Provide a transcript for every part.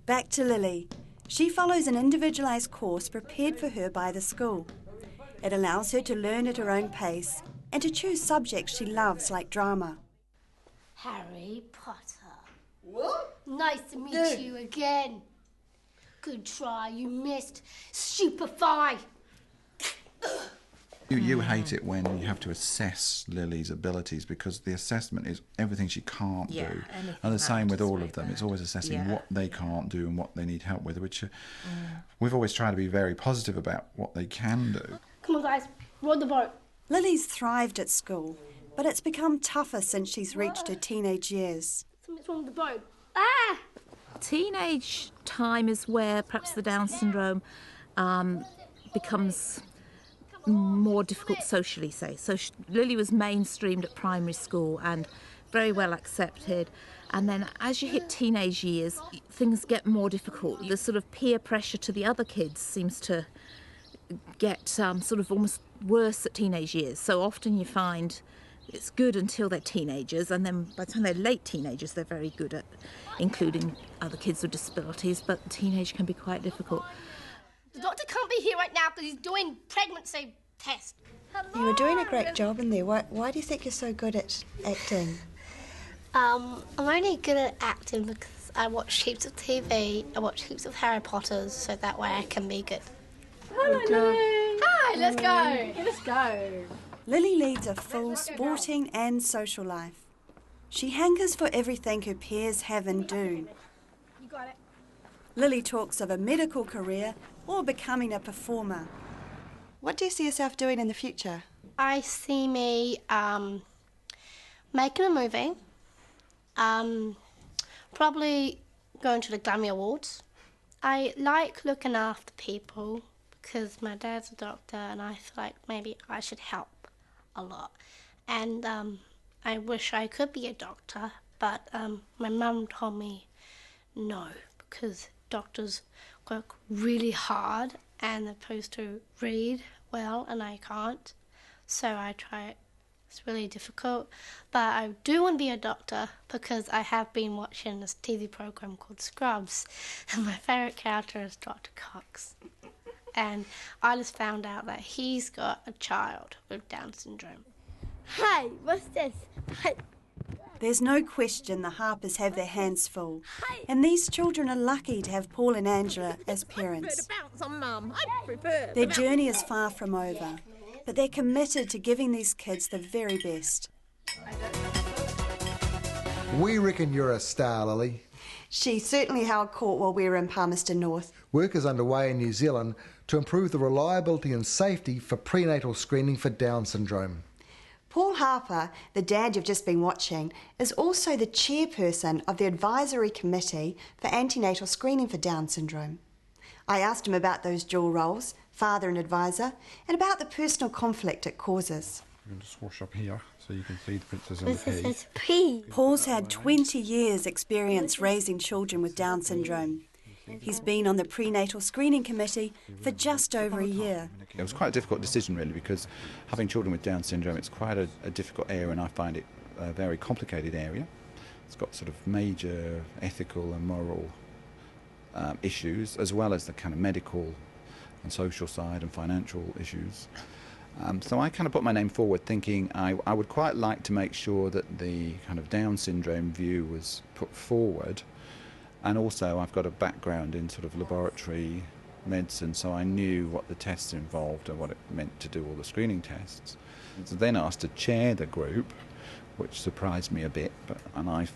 Back to Lily. She follows an individualised course prepared for her by the school. It allows her to learn at her own pace and to choose subjects she loves, like drama. Harry Potter. What? Nice to meet you again. Good try, you missed. Stupefy. You hate it when you have to assess Lily's abilities, because the assessment is everything she can't do. And the same with all of them. It's always assessing what they can't do and what they need help with, which we've always tried to be very positive about what they can do. Come on, guys, roll the boat. Lily's thrived at school, but it's become tougher since she's reached her teenage years. Something's wrong with the boat. Ah! Teenage time is where perhaps the Down syndrome becomes more difficult socially, say. So Lily was mainstreamed at primary school and very well accepted. And then as you hit teenage years, things get more difficult. The sort of peer pressure to the other kids seems to get sort of almost worse at teenage years. So often you find it's good until they're teenagers, and then by the time they're late teenagers, they're very good at including other kids with disabilities, but teenage can be quite difficult. The doctor can't be here right now because he's doing pregnancy test. You were doing a great job in there. Why do you think you're so good at acting? I'm only good at acting because I watch heaps of TV, I watch heaps of Harry Potters, so that way I can be good. Hello, Lily. Hi, let's go. Let's go. Lily leads a full sporting and social life. She hankers for everything her peers have and do. You got it. Lily talks of a medical career or becoming a performer. What do you see yourself doing in the future? I see me making a movie, probably going to the Grammy Awards. I like looking after people because my dad's a doctor and I feel like maybe I should help a lot. And I wish I could be a doctor, but my mum told me no, because doctors work really hard and they're supposed to read well and I can't. So I try. It's really difficult. But I do want to be a doctor because I have been watching this TV program called Scrubs and my favourite character is Dr. Cox. And I just found out that he's got a child with Down syndrome. Hey, what's this? Hey. There's no question the Harpers have their hands full, and these children are lucky to have Paul and Angela as parents. Their journey is far from over, but they're committed to giving these kids the very best. We reckon you're a star, Lily. She certainly held court while we were in Palmerston North. Work is underway in New Zealand to improve the reliability and safety for prenatal screening for Down syndrome. Paul Harper, the dad you've just been watching, is also the chairperson of the Advisory Committee for Antenatal Screening for Down syndrome. I asked him about those dual roles, father and advisor, and about the personal conflict it causes. You can just wash up here so you can see the princess and the It's pee. Paul's had 20 years' experience raising children with Down syndrome. He's been on the prenatal screening committee for just over a year. It was quite a difficult decision, really, because having children with Down syndrome, it's quite a difficult area, and I find it a very complicated area. It's got sort of major ethical and moral issues, as well as the kind of medical and social side and financial issues. So I kind of put my name forward thinking I would quite like to make sure that the kind of Down syndrome view was put forward. And also I've got a background in sort of laboratory medicine, so I knew what the tests involved and what it meant to do all the screening tests. So then asked to chair the group, which surprised me a bit, and I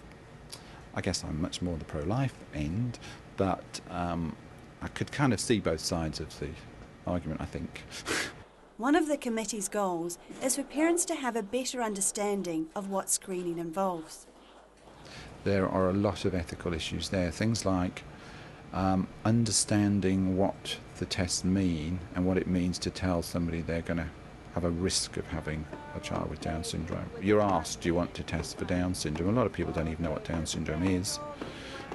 guess I'm much more the pro-life end, but I could kind of see both sides of the argument, I think. One of the committee's goals is for parents to have a better understanding of what screening involves. There are a lot of ethical issues there, things like understanding what the tests mean and what it means to tell somebody they're going to have a risk of having a child with Down syndrome. You're asked, do you want to test for Down syndrome? A lot of people don't even know what Down syndrome is.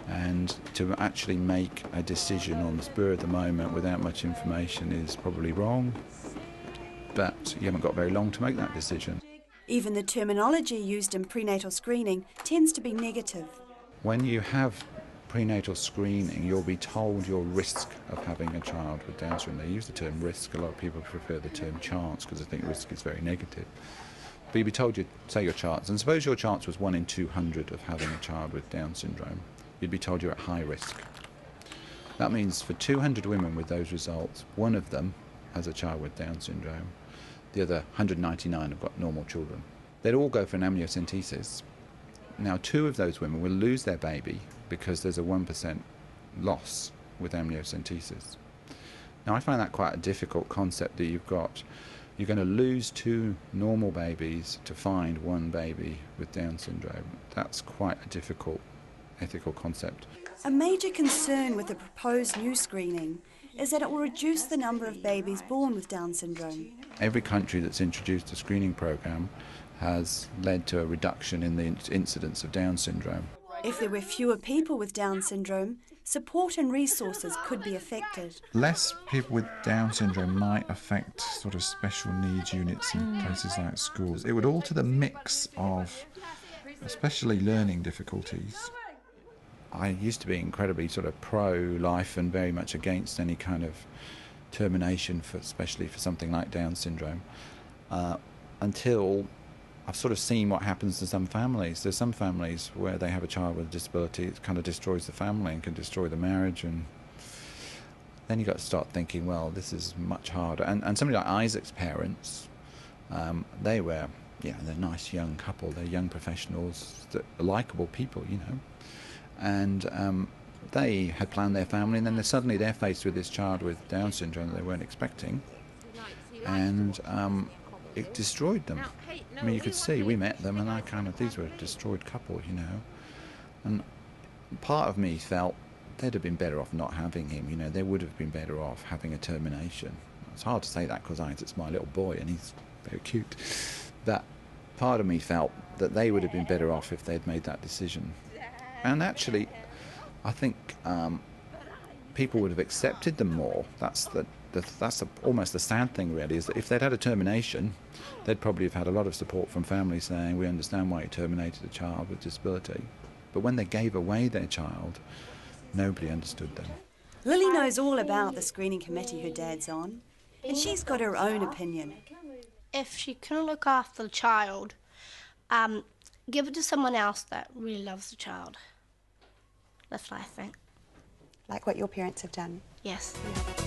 And to actually make a decision on the spur of the moment without much information is probably wrong. But you haven't got very long to make that decision. Even the terminology used in prenatal screening tends to be negative. When you have prenatal screening, you'll be told your risk of having a child with Down syndrome. They use the term risk. A lot of people prefer the term chance because they think risk is very negative. But you'd be told, say your chance, and suppose your chance was 1 in 200 of having a child with Down syndrome, you'd be told you're at high risk. That means for 200 women with those results, one of them has a child with Down syndrome, the other 199 have got normal children. They'd all go for an amniocentesis. Now, 2 of those women will lose their baby because there's a 1% loss with amniocentesis. Now, I find that quite a difficult concept that you're going to lose 2 normal babies to find 1 baby with Down syndrome. That's quite a difficult ethical concept. A major concern with the proposed new screening is that it will reduce the number of babies born with Down syndrome. Every country that's introduced a screening program has led to a reduction in the incidence of Down syndrome. If there were fewer people with Down syndrome, support and resources could be affected. Less people with Down syndrome might affect sort of special needs units in places like schools. It would alter the mix of especially learning difficulties. I used to be incredibly sort of pro-life and very much against any kind of termination, especially for something like Down syndrome, until I've sort of seen what happens to some families. There's some families where they have a child with a disability, it kind of destroys the family and can destroy the marriage, and then you've got to start thinking, well, this is much harder. And somebody like Isaac's parents, they were, they're a nice young couple, they're young professionals, they're likeable people, and they had planned their family, and then suddenly they're faced with this child with Down syndrome that they weren't expecting, and it destroyed them. I mean, you could see, we met them, and these were a destroyed couple, and part of me felt they'd have been better off not having him, they would have been better off having a termination. It's hard to say that because Isaac's my little boy and he's very cute, but part of me felt that they would have been better off if they'd made that decision. And actually, I think people would have accepted them more. That's almost the sad thing, really, is that if they'd had a termination, they'd probably have had a lot of support from families saying, we understand why you terminated a child with disability. But when they gave away their child, nobody understood them. Lily knows all about the screening committee her dad's on, and she's got her own opinion. If she couldn't look after the child, give it to someone else that really loves the child. That's what I think. Like what your parents have done? Yes. Yeah.